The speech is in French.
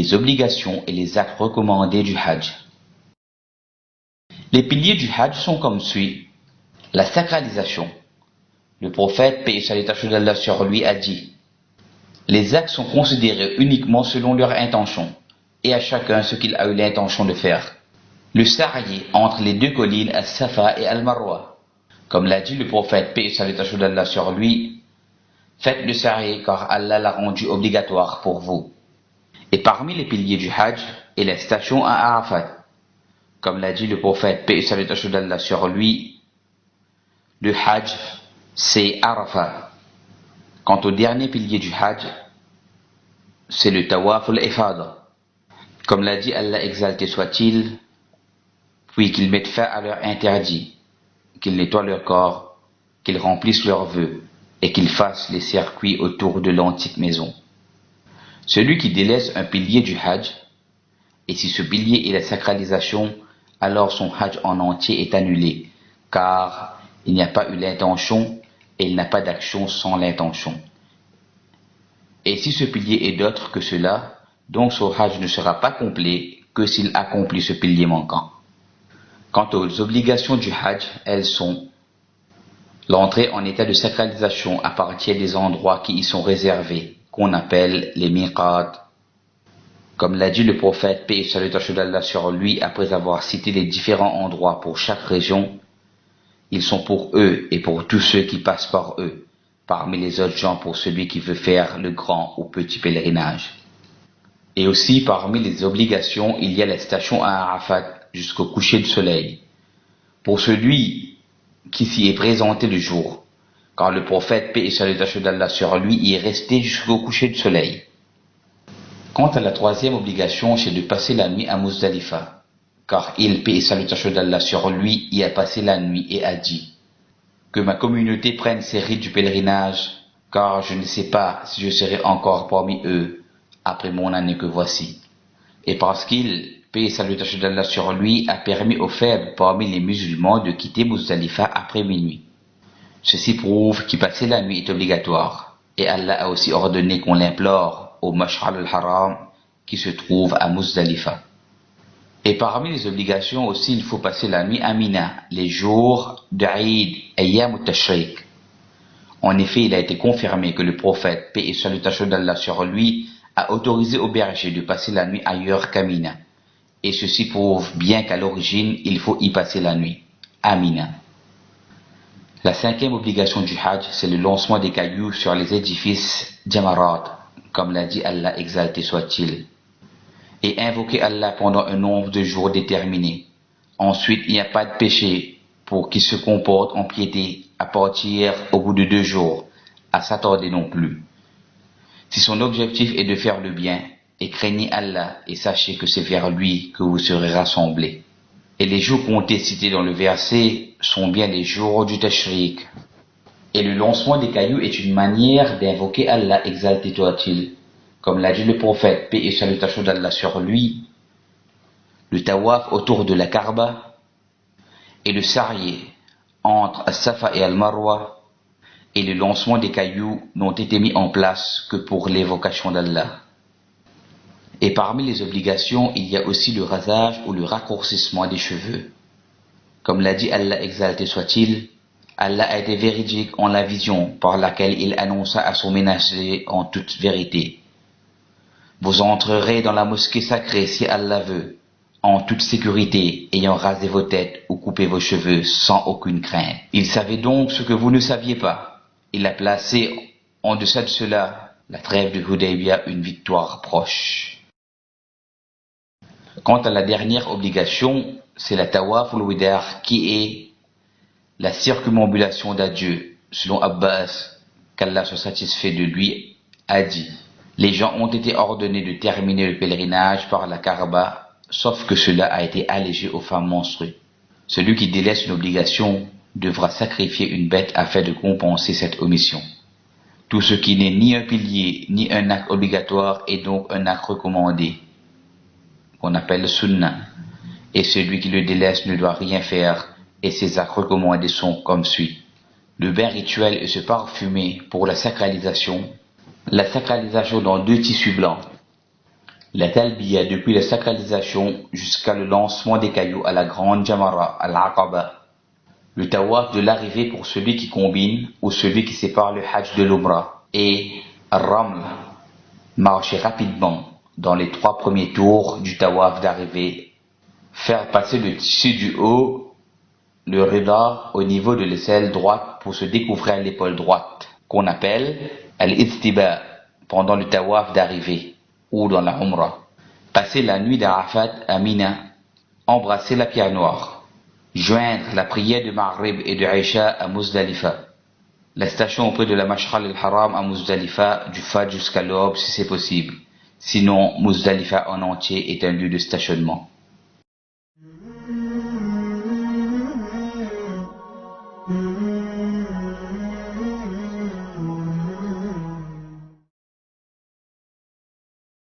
les obligations et les actes recommandés du Hajj. Les piliers du Hajj sont comme suit. La sacralisation. Le prophète, paix et salut d'Allah sur lui, a dit: les actes sont considérés uniquement selon leur intention, et à chacun ce qu'il a eu l'intention de faire. Le sa'i entre les deux collines As-Safa et Al-Marwa. Comme l'a dit le prophète, paix et salut d'Allah sur lui, faites le sa'i car Allah l'a rendu obligatoire pour vous. Et parmi les piliers du Hajj est la station à Arafat. Comme l'a dit le prophète, paix et salut d'Allah sur lui, le Hajj, c'est Arafat. Quant au dernier pilier du Hajj, c'est le Tawaf al-Ifada. Comme l'a dit Allah exalté soit-il, puis qu'ils mettent fin à leur interdit, qu'ils nettoient leur corps, qu'ils remplissent leurs vœux, et qu'ils fassent les circuits autour de l'antique maison. Celui qui délaisse un pilier du Hajj, et si ce pilier est la sacralisation, alors son Hajj en entier est annulé, car il n'y a pas eu l'intention, et il n'a pas d'action sans l'intention. Et si ce pilier est d'autre que cela, donc son Hajj ne sera pas complet que s'il accomplit ce pilier manquant. Quant aux obligations du Hajj, elles sont l'entrée en état de sacralisation à partir des endroits qui y sont réservés, qu'on appelle les miqat. Comme l'a dit le prophète, paix et salut d'Allah sur lui, après avoir cité les différents endroits pour chaque région, ils sont pour eux et pour tous ceux qui passent par eux, parmi les autres gens pour celui qui veut faire le grand ou petit pèlerinage. Et aussi parmi les obligations, il y a la station à Arafat jusqu'au coucher du soleil, pour celui qui s'y est présenté le jour, car le prophète, paix et salut d'Allah sur lui, y est resté jusqu'au coucher du soleil. Quant à la troisième obligation, c'est de passer la nuit à Muzdalifa, car il, paix et salut d'Allah sur lui, y a passé la nuit et a dit: que ma communauté prenne ses rites du pèlerinage, car je ne sais pas si je serai encore parmi eux après mon année que voici. Et parce qu'il, paix et salut d'Allah sur lui, a permis aux faibles parmi les musulmans de quitter Muzdalifa après minuit. Ceci prouve qu'y passer la nuit est obligatoire, et Allah a aussi ordonné qu'on l'implore au Mash'ar al-Haram qui se trouve à Muzdalifa. Et parmi les obligations aussi, il faut passer la nuit à Mina, les jours d'Aïd, Ayyam al-Tashriq. En effet, il a été confirmé que le prophète, paix et salut d'Allah sur lui, a autorisé aux bergers de passer la nuit ailleurs qu'à Mina. Et ceci prouve bien qu'à l'origine, il faut y passer la nuit, à Mina. La cinquième obligation du Hajj, c'est le lancement des cailloux sur les édifices Jamarat, comme l'a dit Allah exalté soit-il. Et invoquer Allah pendant un nombre de jours déterminé. Ensuite, il n'y a pas de péché pour qui se comporte en piété à partir au bout de 2 jours, à s'attarder non plus. Si son objectif est de faire le bien, et craignez Allah et sachez que c'est vers lui que vous serez rassemblés. Et les jours comptés cités dans le verset sont bien les jours du Tashriq. Et le lancement des cailloux est une manière d'invoquer Allah exalté soit-il. Comme l'a dit le prophète, paix et salutation d'Allah sur lui, le tawaf autour de la Kaaba et le sa'i entre As-Safa et Al-Marwa et le lancement des cailloux n'ont été mis en place que pour l'évocation d'Allah. Et parmi les obligations, il y a aussi le rasage ou le raccourcissement des cheveux. Comme l'a dit Allah exalté soit-il, Allah a été véridique en la vision par laquelle il annonça à son ménager en toute vérité: vous entrerez dans la mosquée sacrée si Allah veut, en toute sécurité, ayant rasé vos têtes ou coupé vos cheveux sans aucune crainte. Il savait donc ce que vous ne saviez pas. Il a placé en deçà de cela, la trêve de Hudaybiyah, une victoire proche. Quant à la dernière obligation, c'est la Tawaf al-Wida' qui est la circumambulation d'adieu. Selon Abbas, qu'Allah soit satisfait de lui, a dit: les gens ont été ordonnés de terminer le pèlerinage par la Kaaba, sauf que cela a été allégé aux femmes menstruées. Celui qui délaisse une obligation devra sacrifier une bête afin de compenser cette omission. Tout ce qui n'est ni un pilier ni un acte obligatoire est donc un acte recommandé, qu'on appelle le sunnah, et celui qui le délaisse ne doit rien faire, et ses actes recommandés sont comme suit. Le bain rituel et se parfumer pour la sacralisation dans 2 tissus blancs, La talbiya depuis la sacralisation jusqu'à le lancement des cailloux à la grande Jamara, al-Aqaba. Le tawaf de l'arrivée pour celui qui combine ou celui qui sépare le hajj de l'umrah. Et al-Raml, marcher rapidement dans les 3 premiers tours du tawaf d'arrivée. Faire passer le tissu du haut, le rida, au niveau de l'aisselle droite pour se découvrir l'épaule droite, qu'on appelle al-Iztiba pendant le tawaf d'arrivée ou dans la umrah. Passer la nuit d'Arafat à Mina, embrasser la pierre noire. Joindre la prière de Maghrib et de Aïcha à Muzdalifa. La station auprès de la Mash'ar al-Haram à Muzdalifa du Fajr jusqu'à l'aube si c'est possible. Sinon, Muzdalifa en entier est un lieu de stationnement.